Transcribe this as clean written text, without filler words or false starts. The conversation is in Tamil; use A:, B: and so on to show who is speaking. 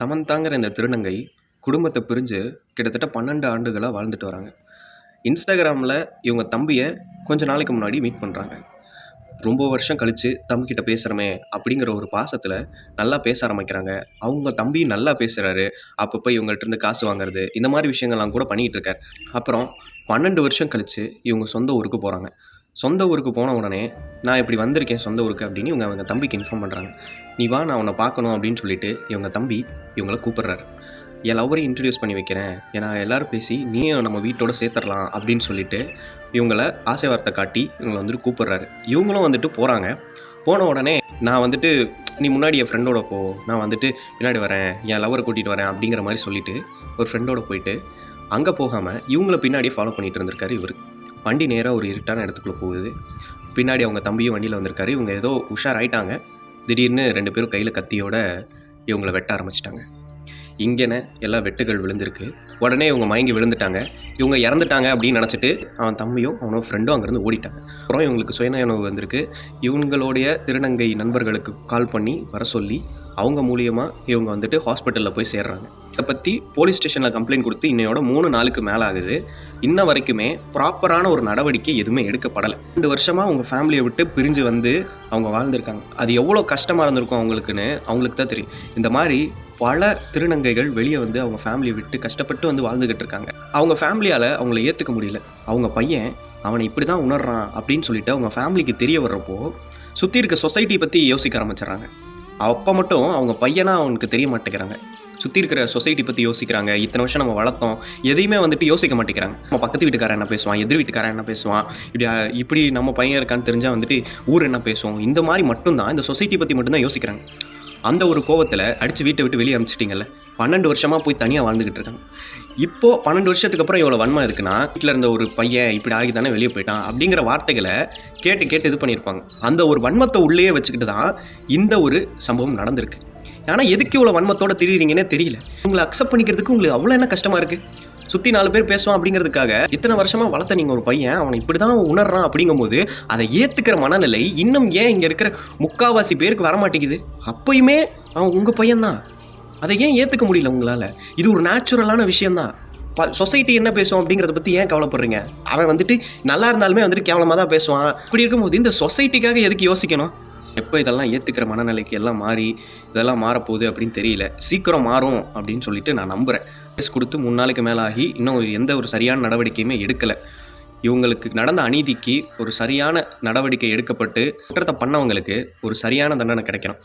A: சமந்தாங்கிற இந்த திருநங்கை குடும்பத்தை பிரிஞ்சு கிட்டத்தட்ட 12 ஆண்டுகளாக வாழ்ந்துட்டு வராங்க. இன்ஸ்டாகிராமில் இவங்க தம்பியை கொஞ்ச நாளைக்கு முன்னாடி மீட் பண்ணுறாங்க. ரொம்ப வருஷம் கழித்து தம்பிக்கிட்ட பேசுகிறோமே அப்படிங்கிற ஒரு பாசத்தில் நல்லா பேச ஆரம்பிக்கிறாங்க. அவங்க தம்பி நல்லா பேசுகிறாரு. அப்பப்போ இவங்கள்ட்ட இருந்து காசு வாங்குறது, இந்த மாதிரி விஷயங்கள்லாம் கூட பண்ணிகிட்டு இருக்கார். அப்புறம் 12 வருஷம் கழித்து இவங்க சொந்த ஊருக்கு போகிறாங்க. சொந்த ஊருக்கு போன உடனே நான் இப்படி வந்திருக்கேன் சொந்த ஊருக்கு அப்படின்னு அவங்க தம்பிக்கு இன்ஃபார்ம் பண்ணுறாங்க. நீ வா, நான் உன்னை பார்க்கணும் அப்படின்னு சொல்லிட்டு இவங்க தம்பி இவங்கள கூப்பிட்றாரு. என் லவ்வரையும் இன்ட்ரடியூஸ் பண்ணி வைக்கிறேன், ஏன்னா எல்லோரும் பேசி நீயும் நம்ம வீட்டோட சேர்த்துடலாம் அப்படின்னு சொல்லிட்டு இவங்கள ஆசை வார்த்தை காட்டி இவங்களை வந்துட்டு கூப்பிட்றாரு. இவங்களும் வந்துட்டு போகிறாங்க. போன உடனே நான் வந்துட்டு நீ முன்னாடி என் ஃப்ரெண்டோட போ, நான் வந்துட்டு பின்னாடி வரேன், என் லவ்வரை கூட்டிகிட்டு வரேன் அப்படிங்கிற மாதிரி சொல்லிவிட்டு ஒரு ஃப்ரெண்டோட போயிட்டு அங்கே போகாமல் இவங்கள பின்னாடியே ஃபாலோ பண்ணிகிட்டு இருந்திருக்காரு இவர். வண்டி நேராக ஒரு இருட்டான இடத்துக்குள்ளே போகுது. பின்னாடி அவங்க தம்பியும் வண்டியில் வந்திருக்காரு. இவங்க ஏதோ உஷாராயிட்டாங்க. திடீர்னு 2 பேரும் கையில் கத்தியோட இவங்களை வெட்ட ஆரம்பிச்சிட்டாங்க. இங்கேன எல்லா வெட்டுகள் விழுந்திருக்கு. உடனே இவங்க மயங்கி விழுந்துட்டாங்க. இவங்க இறந்துட்டாங்க அப்படின்னு நினச்சிட்டு அவன் தம்பியும் அவனோட ஃப்ரெண்டும் அங்கேருந்து ஓடிட்டாங்க. அப்புறம் இவங்களுக்கு சுயநலவு வந்திருக்கு. இவங்களுடைய திருநங்கை நண்பர்களுக்கு கால் பண்ணி வர சொல்லி அவங்க மூலியமாக இவங்க வந்துட்டு ஹாஸ்பிட்டலில் போய் சேர்றாங்க. இதை பற்றி போலீஸ் ஸ்டேஷனில் கம்ப்ளைண்ட் கொடுத்து இன்னையோட 3 நாளுக்கு மேலே ஆகுது. இன்ன வரைக்குமே ப்ராப்பரான ஒரு நடவடிக்கை எதுவுமே எடுக்கப்படலை. 2 வருஷமாக அவங்க ஃபேமிலியை விட்டு பிரிஞ்சு வந்து அவங்க வாழ்ந்திருக்காங்க. அது எவ்வளோ கஷ்டமாக இருந்திருக்கும் அவங்களுக்குன்னு அவங்களுக்கு தான் தெரியும். இந்த மாதிரி பல திருநங்கைகள் வெளியே வந்து அவங்க ஃபேமிலியை விட்டு கஷ்டப்பட்டு வந்து வாழ்ந்துக்கிட்டு இருக்காங்க. அவங்க ஃபேமிலியால் அவங்கள ஏற்றுக்க முடியல. அவங்க பையன் அவனை இப்படி தான் உணர்றான் அப்படின்னு சொல்லிட்டு அவங்க ஃபேமிலிக்கு தெரிய வர்றப்போ சுற்றி இருக்க சொசைட்டியை பற்றி யோசிக்க ஆரம்பிச்சிடறாங்க. அப்போ மட்டும் அவங்க பையனா அவனுக்கு தெரிய மாட்டேங்கிறாங்க. சுற்றி இருக்கிற சொசைட்டி பற்றி யோசிக்கிறாங்க. இத்தனை வருஷம் நம்ம வளர்த்தோம், எதையுமே வந்துட்டு யோசிக்க மாட்டேங்கிறாங்க. நம்ம பக்கத்து வீட்டுக்காரன் என்ன பேசுவான், எதிர் வீட்டுக்காரன் என்ன பேசுவான், இப்படி நம்ம பையன் இருக்கான்னு தெரிஞ்சால் வந்துட்டு ஊர் என்ன பேசுவோம், இந்த மாதிரி மட்டும்தான், இந்த சொசைட்டி பற்றி மட்டும்தான் யோசிக்கிறாங்க. அந்த ஒரு கோவத்தில் அடித்து வீட்டை விட்டு வெளியே அனுப்பிச்சிட்டிங்கல்ல. 12 வருஷமாக போய் தனியாக வாழ்ந்துக்கிட்டு இருக்காங்க. இப்போது 12 வருஷத்துக்கு அப்புறம் இவ்வளோ வன்மம் இருக்குன்னா, வீட்டில் இருந்த ஒரு பையன் இப்படி ஆகி தானே வெளியே போயிட்டான் அப்படிங்கிற வார்த்தைகளை கேட்டு இது பண்ணியிருப்பாங்க. அந்த ஒரு வன்மத்தை உள்ளேயே வச்சுக்கிட்டு தான் இந்த ஒரு சம்பவம் நடந்திருக்கு. ஆனால் எதுக்கு இவ்வளோ வன்மத்தோடு திரியிறீங்கன்னே தெரியல. உங்களை அக்செப்ட் பண்ணிக்கிறதுக்கு உங்களுக்கு அவ்வளோ என்ன கஷ்டமாக இருக்குது? சுற்றி 4 பேர் பேசுவான் அப்படிங்கிறதுக்காக இத்தனை வருஷமாக வளர்த்த நீங்கள் ஒரு பையன் அவனை இப்படி தான் உணர்றான் அப்படிங்கும்போது அதை ஏற்றுக்கிற மனநிலை இன்னும் ஏன் இங்கே இருக்கிற முக்கால்வாசி பேருக்கு வரமாட்டேங்குது? அப்பயுமே அவன் உங்கள் பையன்தான், அதை ஏன் ஏற்றுக்க முடியல உங்களால்? இது ஒரு நேச்சுரலான விஷயந்தான். சொசைட்டி என்ன பேசுவோம் அப்படிங்கிறத பற்றி ஏன் கவலைப்படுறீங்க? அவன் வந்துட்டு நல்லா இருந்தாலுமே வந்துட்டு கேவலமாக தான் பேசுவான். இப்படி இருக்கும்போது இந்த சொசைட்டிக்காக எதுக்கு யோசிக்கணும்? எப்போ இதெல்லாம் ஏற்றுக்கிற மனநிலைக்கு எல்லாம் மாறி இதெல்லாம் மாறப்போகுது அப்படின்னு தெரியல. சீக்கிரம் மாறும் அப்படின்னு சொல்லிட்டு நான் நம்புகிறேன். கேஸ் கொடுத்து 3 நாளைக்கு மேலே ஆகி இன்னும் எந்த ஒரு சரியான நடவடிக்கையுமே எடுக்கலை. இவங்களுக்கு நடந்த அநீதிக்கு ஒரு சரியான நடவடிக்கை எடுக்கப்பட்டு குற்றத்தை பண்ணவங்களுக்கு ஒரு சரியான தண்டனை கிடைக்கணும்.